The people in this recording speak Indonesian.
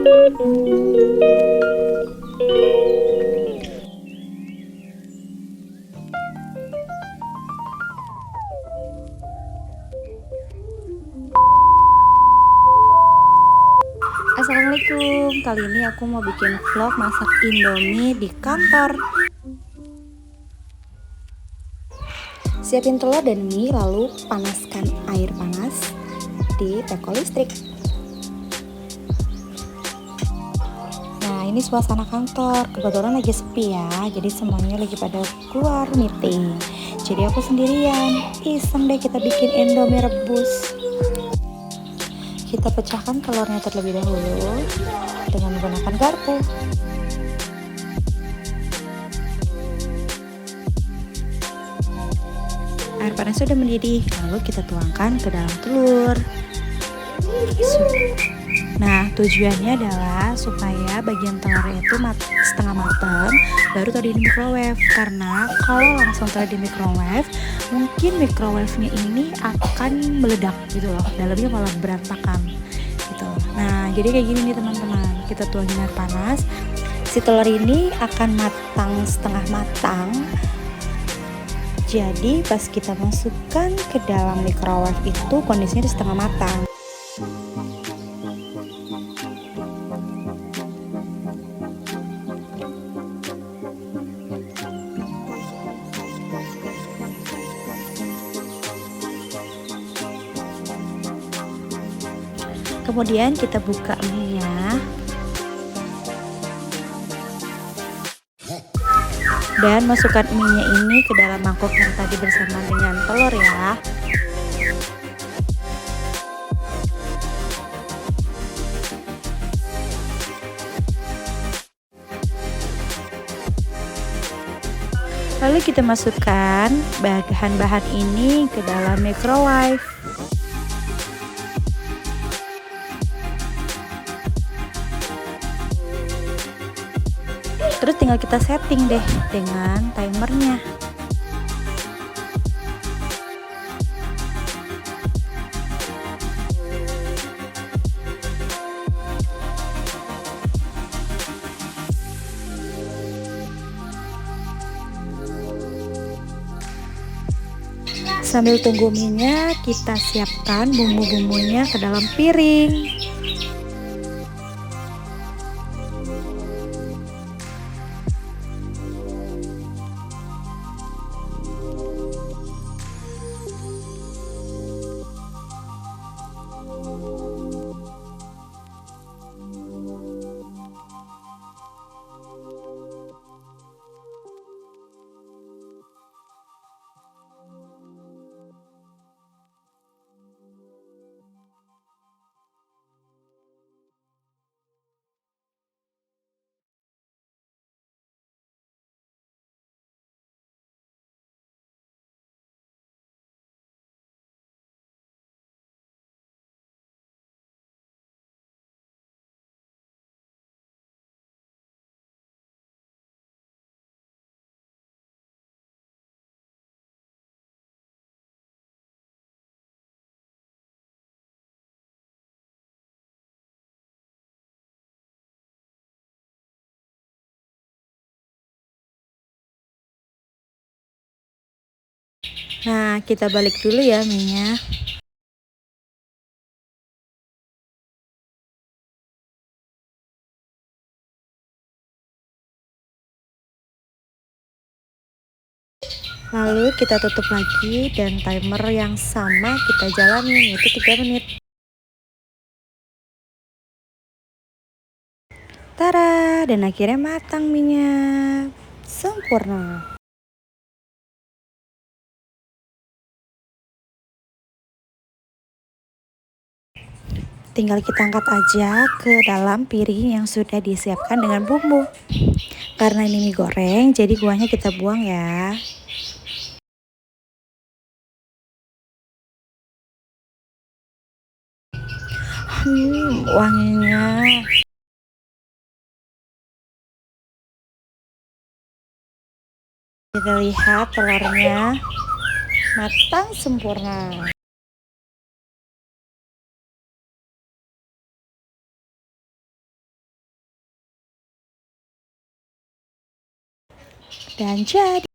Assalamualaikum, kali ini aku mau bikin vlog masak Indomie di kantor. Siapin telur dan mie, lalu panaskan air panas di teko listrik. Nah, ini suasana kantor, kebetulan lagi sepi ya, jadi semuanya lagi pada keluar meeting. Jadi aku sendirian, iseng deh kita bikin Indomie rebus. Kita pecahkan telurnya terlebih dahulu dengan menggunakan garpu. Air panas sudah mendidih, lalu kita tuangkan ke dalam telur. Nah, tujuannya adalah supaya bagian telurnya itu setengah matang, baru taruh di microwave. Karena kalau langsung taruh di microwave, mungkin microwave-nya ini akan meledak gitu loh, dalamnya malah berantakan gitu. Nah, jadi kayak gini nih teman-teman, kita tuangin air panas. Si telur ini akan matang setengah matang. Jadi pas kita masukkan ke dalam microwave itu kondisinya setengah matang. Kemudian kita buka mie-nya dan masukkan mie-nya ini ke dalam mangkok yang tadi bersama dengan telur ya. Lalu kita masukkan bahan-bahan ini ke dalam microwave. Terus tinggal kita setting deh dengan timernya. Sambil tunggu mie-nya, kita siapkan bumbu-bumbunya ke dalam piring. Nah, kita balik dulu ya mie-nya. Lalu kita tutup lagi dan timer yang sama kita jalanin, yaitu 3 menit. Tada, dan akhirnya matang mie-nya. Sempurna. Tinggal kita angkat aja ke dalam piring yang sudah disiapkan dengan bumbu. Karena ini mie goreng, jadi kuahnya kita buang ya. Wanginya. Kita lihat telurnya matang sempurna. Dan jadi